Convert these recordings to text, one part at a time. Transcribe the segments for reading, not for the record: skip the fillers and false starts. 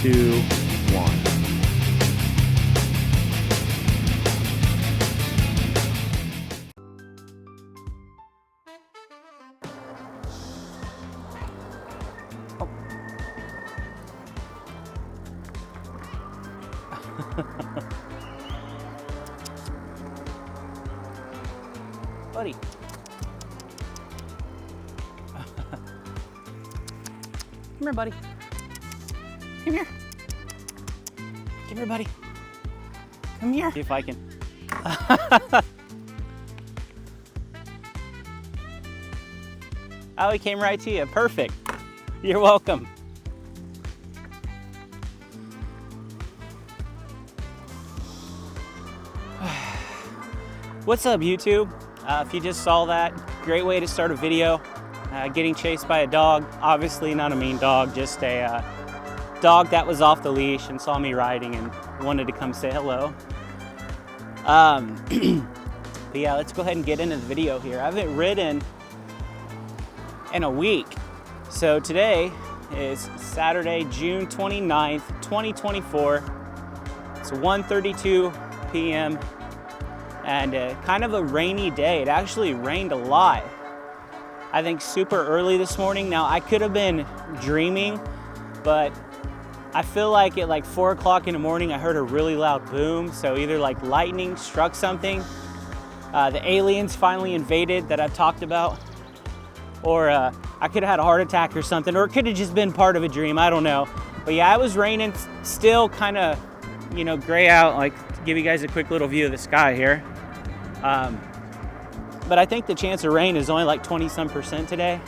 2, 1. Buddy. Come here, buddy. Come here. Come here, buddy. Come here. See if I can. Oh, he came right to you. Perfect. You're welcome. What's up, YouTube? If you just saw that, great way to start a video. Getting chased by a dog. Obviously not a mean dog, just a dog that was off the leash and saw me riding and wanted to come say hello. But yeah, let's go ahead and get into the video here. I haven't ridden in a week. So today is Saturday, June 29th, 2024. It's 1:32 p.m. and kind of a rainy day. It actually rained a lot. I think super early this morning. Now I could have been dreaming, but I feel like at like 4 o'clock in the morning I heard a really loud boom. So either like lightning struck something, the aliens finally invaded that I've talked about, or I could have had a heart attack or something, or it could have just been part of a dream. I don't know. But yeah, it was raining, still kind of, you know, gray out. Like, to give you guys a quick little view of the sky here. But I think the chance of rain is only like 20-some% today.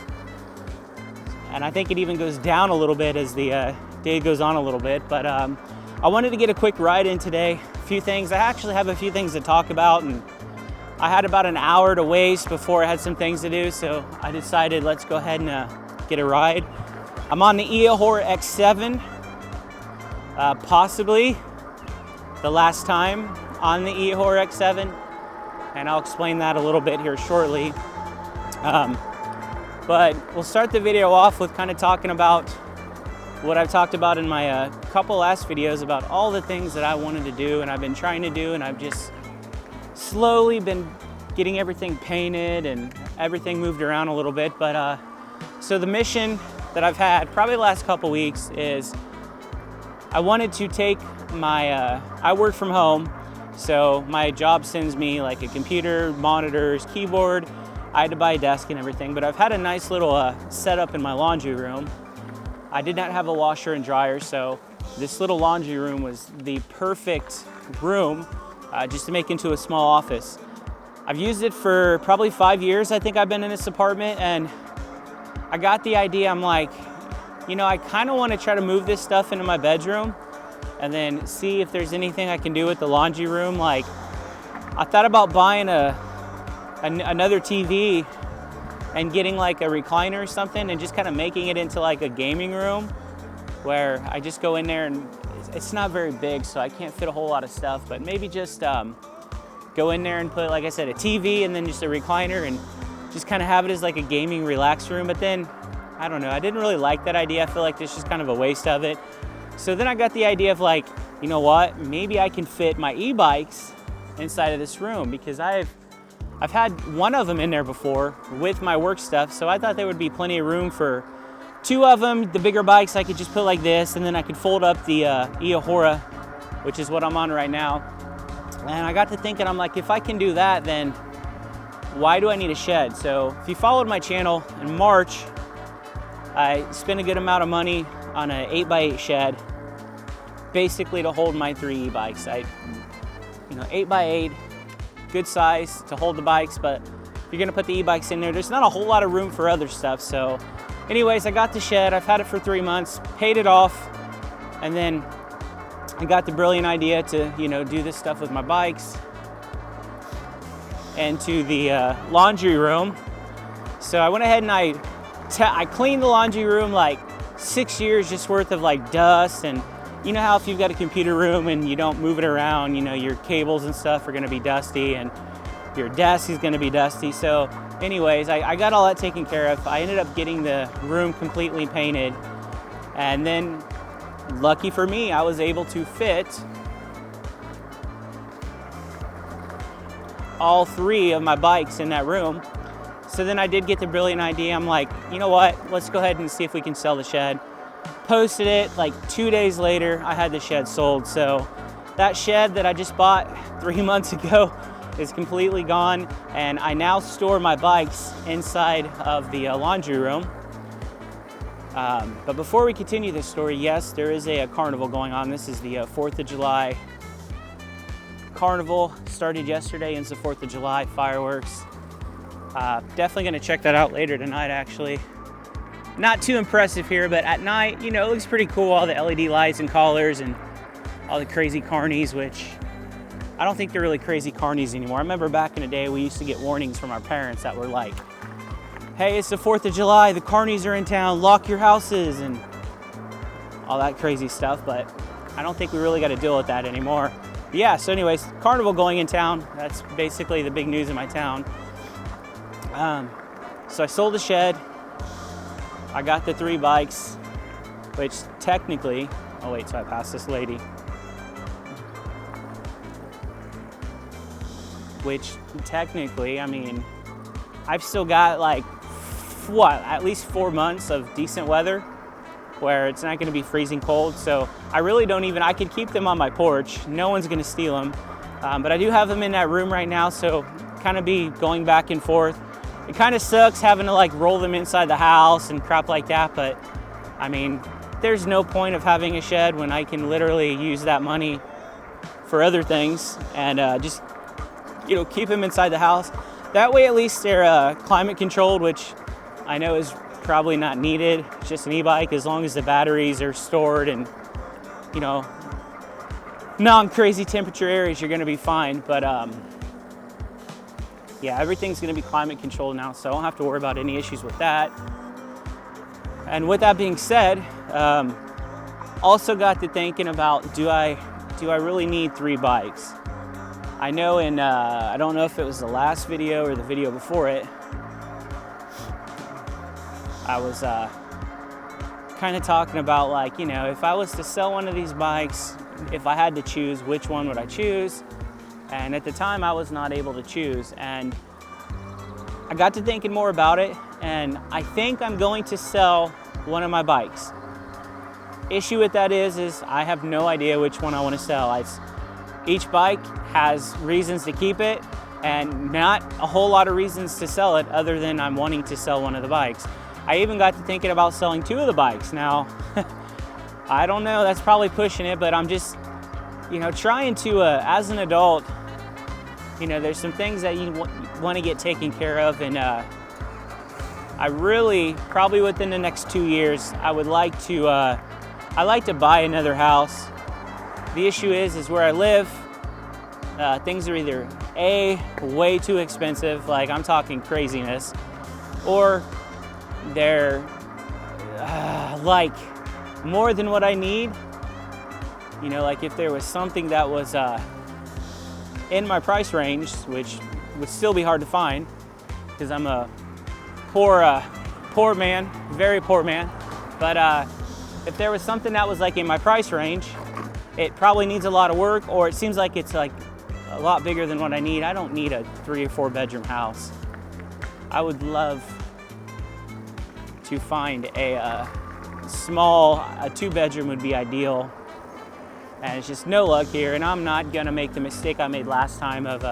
And I think it even goes down a little bit as the day goes on a little bit. But I wanted to get a quick ride in today. A few things. I actually have a few things to talk about, and I had about an hour to waste before I had some things to do. So I decided let's go ahead and get a ride. I'm on the Ebike X7. Possibly the last time on the Ebike X7. And I'll explain that a little bit here shortly. But we'll start the video off with kind of talking about what I've talked about in my couple last videos about all the things that I wanted to do and I've been trying to do, and I've just slowly been getting everything painted and everything moved around a little bit. But so the mission that I've had probably the last couple weeks is I wanted to take my, I work from home. So my job sends me like a computer, monitors, keyboard. I had to buy a desk and everything, but I've had a nice little setup in my laundry room. I did not have a washer and dryer, so this little laundry room was the perfect room just to make into a small office. I've used it for probably 5 years. I think I've been in this apartment, and I got the idea. I'm like, you know, I kind of want to try to move this stuff into my bedroom and then see if there's anything I can do with the laundry room. Like, I thought about buying another TV and getting like a recliner or something and just kind of making it into like a gaming room where I just go in there, and it's not very big, so I can't fit a whole lot of stuff, but maybe just go in there and put, like I said, a TV and then just a recliner and just kind of have it as like a gaming relax room. But then, I don't know, I didn't really like that idea. I feel like this is just kind of a waste of it. So then I got the idea of like, you know what, maybe I can fit my e-bikes inside of this room, because I've had one of them in there before with my work stuff. So I thought there would be plenty of room for 2 of them. The bigger bikes I could just put like this, and then I could fold up the Ebike, which is what I'm on right now. And I got to thinking, I'm like, if I can do that, then why do I need a shed? So if you followed my channel in March, I spent a good amount of money on an 8x8 shed, basically to hold my 3 e-bikes. 8x8, good size to hold the bikes, but if you're gonna put the e-bikes in there, there's not a whole lot of room for other stuff. So anyways, I got the shed. I've had it for 3 months, paid it off, and then I got the brilliant idea to, you know, do this stuff with my bikes and to the laundry room. So I went ahead and I cleaned the laundry room like 6 years just worth of like dust. And you know how if you've got a computer room and you don't move it around, you know, your cables and stuff are gonna be dusty and your desk is gonna be dusty. So anyways, I got all that taken care of. I ended up getting the room completely painted, and then lucky for me, I was able to fit all 3 of my bikes in that room. So then I did get the brilliant idea. I'm like, you know what? Let's go ahead and see if we can sell the shed. Posted it, like 2 days later, I had the shed sold. So that shed that I just bought 3 months ago is completely gone, and I now store my bikes inside of the laundry room. But before we continue this story, yes, there is a carnival going on. This is the 4th of July carnival. Started yesterday, ends the 4th of July fireworks. Definitely gonna check that out later tonight, actually. Not too impressive here, but at night, you know, it looks pretty cool. All the LED lights and colors and all the crazy carnies, which I don't think they're really crazy carnies anymore. I remember back in the day, we used to get warnings from our parents that were like, hey, it's the 4th of July, the carnies are in town, lock your houses, and all that crazy stuff, but I don't think we really got to deal with that anymore. But yeah, so anyways, carnival going in town. That's basically the big news in my town. So I sold the shed. I got the 3 bikes, which technically, oh wait, so I passed this lady. Which technically, I mean, I've still got like, what, at least 4 months of decent weather where it's not gonna be freezing cold. So I really don't even, I could keep them on my porch. No one's gonna steal them. But I do have them in that room right now, so kind of be going back and forth. It kind of sucks having to like roll them inside the house and crap like that, but I mean, there's no point of having a shed when I can literally use that money for other things and just, you know, keep them inside the house. That way at least they're climate controlled, which I know is probably not needed. It's just an e-bike, as long as the batteries are stored and, you know, non-crazy temperature areas, you're gonna be fine. But yeah, everything's gonna be climate controlled now, so I don't have to worry about any issues with that. And with that being said, also got to thinking about, do I really need 3 bikes? I know in, I don't know if it was the last video or the video before it, I was kind of talking about, like, you know, if I was to sell one of these bikes, if I had to choose, which one would I choose? And at the time I was not able to choose, and I got to thinking more about it, and I think I'm going to sell one of my bikes. Issue with that is I have no idea which one I want to sell. Each bike has reasons to keep it and not a whole lot of reasons to sell it other than I'm wanting to sell one of the bikes. I even got to thinking about selling 2 of the bikes. Now, I don't know, that's probably pushing it, but I'm just, you know, trying to, as an adult, you know, there's some things that you want to get taken care of, and I really, probably within the next 2 years, I would like to, I'd like to buy another house. The issue is where I live, things are either A, way too expensive, like I'm talking craziness, or they're like more than what I need. You know, like if there was something that was in my price range, which would still be hard to find because I'm a poor man, very poor man. But if there was something that was like in my price range, it probably needs a lot of work, or it seems like it's like a lot bigger than what I need. I don't need a 3 or 4 bedroom house. I would love to find a small, a 2 bedroom would be ideal. And it's just no luck here, and I'm not gonna make the mistake I made last time of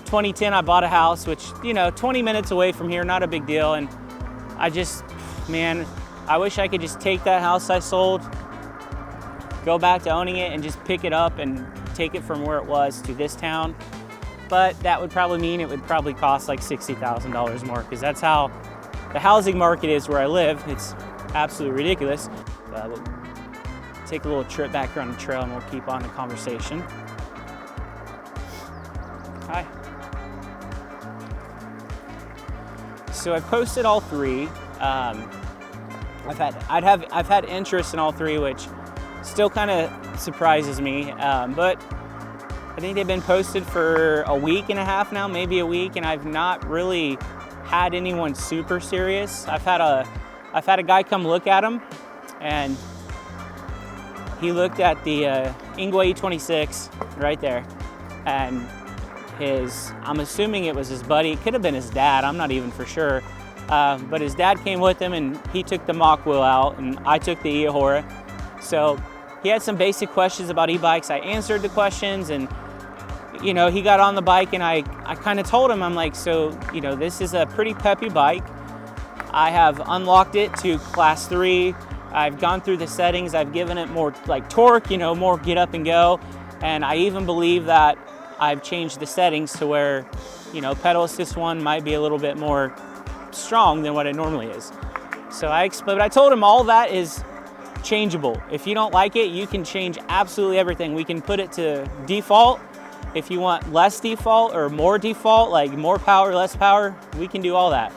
2010. I bought a house, which, you know, 20 minutes away from here, not a big deal. And I just, man, I wish I could just take that house I sold, go back to owning it and just pick it up and take it from where it was to this town. But that would probably mean it would probably cost like $60,000 more, because that's how the housing market is where I live. It's absolutely ridiculous. We'll take a little trip back here on the trail and we'll keep on the conversation. Hi. So I've posted all 3. I've had interest in all 3, which still kind of surprises me. But I think they've been posted for a week and a half now, maybe a week, and I've not really had anyone super serious. I've had a guy come look at them, and he looked at the Ingwe E26 right there, and I'm assuming it was his buddy, it could have been his dad, I'm not even for sure, but his dad came with him and he took the mock wheel out and I took the Iahora. So he had some basic questions about e-bikes. I answered the questions, and you know, he got on the bike and I kind of told him, I'm like, so, you know, this is a pretty peppy bike. I have unlocked it to class 3. I've gone through the settings. I've given it more like torque, you know, more get up and go. And I even believe that I've changed the settings to where, you know, pedal assist 1 might be a little bit more strong than what it normally is. So but I told him all that is changeable. If you don't like it, you can change absolutely everything. We can put it to default. If you want less default or more default, like more power, less power, we can do all that.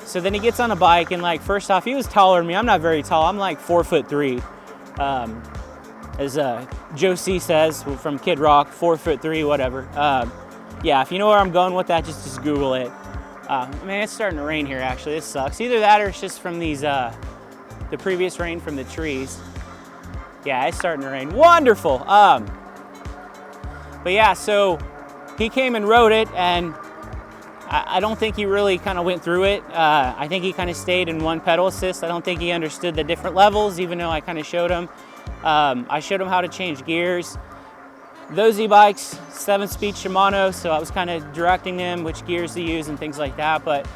So then he gets on a bike, and like, first off, he was taller than me. I'm not very tall. I'm like 4'3". As Joe C says from Kid Rock, 4'3", whatever. Yeah, if you know where I'm going with that, just Google it. Man, it's starting to rain here, actually. This sucks. Either that or it's just from these, the previous rain from the trees. Yeah, it's starting to rain. Wonderful. But yeah, so he came and rode it, and I don't think he really kind of went through it. I think he kind of stayed in one pedal assist. I don't think he understood the different levels, even though I kind of showed him. I showed him how to change gears. Those e-bikes, 7-speed Shimano, so I was kind of directing them which gears to use and things like that. But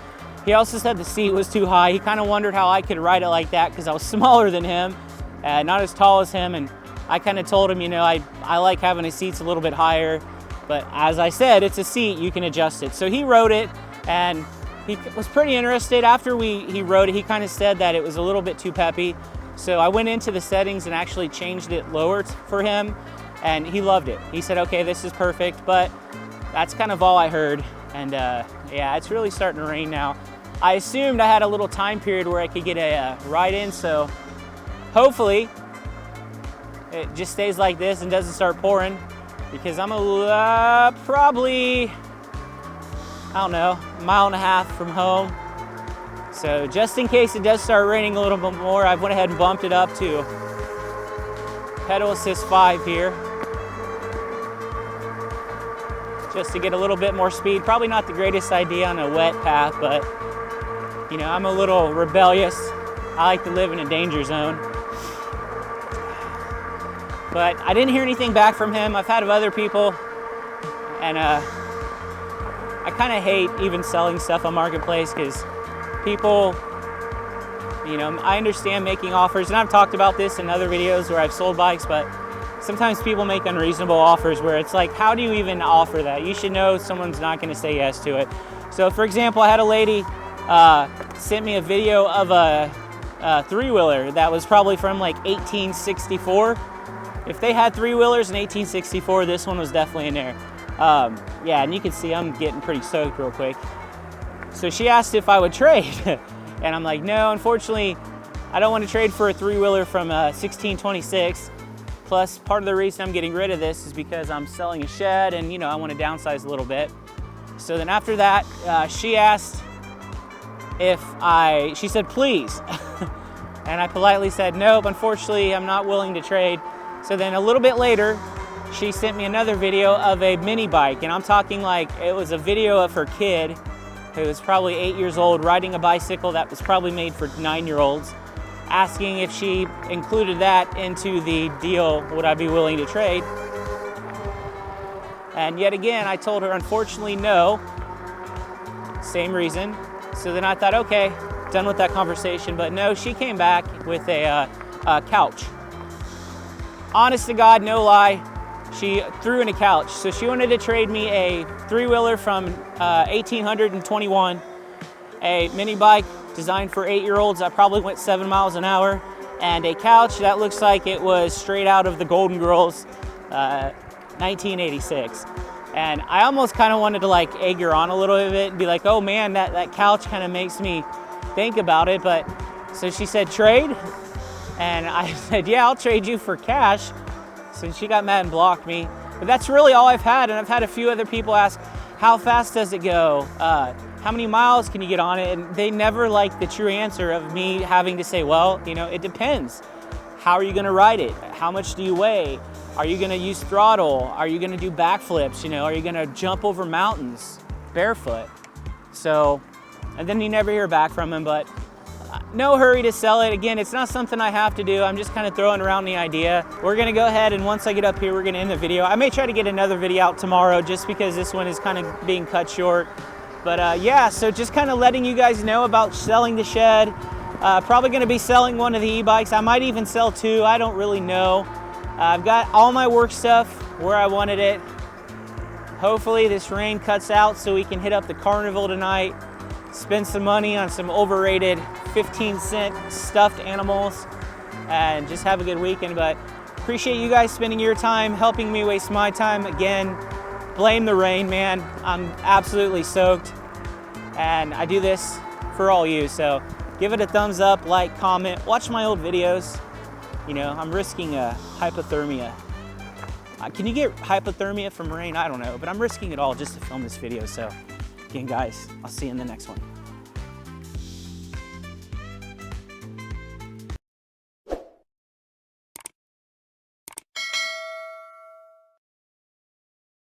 he also said the seat was too high. He kind of wondered how I could ride it like that because I was smaller than him, not as tall as him. And I kind of told him, you know, I like having the seats a little bit higher. But as I said, it's a seat, you can adjust it. So he rode it, and he was pretty interested. After he rode it, he kind of said that it was a little bit too peppy. So I went into the settings and actually changed it lower for him, and he loved it. He said, okay, this is perfect, but that's kind of all I heard. And yeah, it's really starting to rain now. I assumed I had a little time period where I could get a ride in, so hopefully it just stays like this and doesn't start pouring, because I'm probably, I don't know, a mile and a half from home. So just in case it does start raining a little bit more, I went ahead and bumped it up to pedal assist 5 here, just to get a little bit more speed. Probably not the greatest idea on a wet path, but you know, I'm a little rebellious. I like to live in a danger zone. But I didn't hear anything back from him. I've had of other people, and I kind of hate even selling stuff on Marketplace, because people, you know, I understand making offers, and I've talked about this in other videos where I've sold bikes, but sometimes people make unreasonable offers where it's like, how do you even offer that? You should know someone's not going to say yes to it. So for example, I had a lady sent me a video of a three-wheeler that was probably from like 1864. If they had three-wheelers in 1864, this one was definitely in there. Yeah, and you can see I'm getting pretty soaked real quick. So she asked if I would trade, and I'm like, no, unfortunately, I don't want to trade for a three-wheeler from 1626. Plus, part of the reason I'm getting rid of this is because I'm selling a shed, and you know, I want to downsize a little bit. So then after that, she asked if she said, please. And I politely said, nope, unfortunately, I'm not willing to trade. So then a little bit later, she sent me another video of a mini bike, and I'm talking like it was a video of her kid, who was probably 8 years old, riding a bicycle that was probably made for 9-year-olds, asking if she included that into the deal, would I be willing to trade? And yet again, I told her, unfortunately, no. Same reason. So then I thought, okay, done with that conversation, but no, she came back with a couch. Honest to God, no lie, she threw in a couch. So she wanted to trade me a three-wheeler from 1821, a mini bike designed for 8-year-olds that probably went 7 miles an hour, and a couch that looks like it was straight out of the Golden Girls, 1986. And I almost kind of wanted to like egg her on a little bit and be like, oh man, that couch kind of makes me think about it. But so she said, trade? And I said, yeah, I'll trade you for cash. So she got mad and blocked me. But that's really all I've had. And I've had a few other people ask, how fast does it go? How many miles can you get on it? And they never like the true answer of me having to say, well, you know, it depends. how are you gonna ride it? How much do you weigh? Are you gonna use throttle? Are you gonna do backflips? You know, are you gonna jump over mountains barefoot? So, and then you never hear back from him, but no hurry to sell it. Again, it's not something I have to do. I'm just kind of throwing around the idea. We're gonna go ahead, and once I get up here, we're gonna end the video. I may try to get another video out tomorrow just because this one is kind of being cut short. But yeah, so just kind of letting you guys know about selling the shed. Probably gonna be selling one of the e-bikes. I might even sell two, I don't really know. I've got all my work stuff where I wanted it. Hopefully this rain cuts out so we can hit up the carnival tonight, spend some money on some overrated 15-cent stuffed animals, and just have a good weekend. But appreciate you guys spending your time helping me waste my time. Again, blame the rain, man. I'm absolutely soaked, and I do this for all you. So give it a thumbs up, like, comment, watch my old videos. You know, I'm risking hypothermia. Can you get hypothermia from rain? I don't know, but I'm risking it all just to film this video. So again, guys, I'll see you in the next one.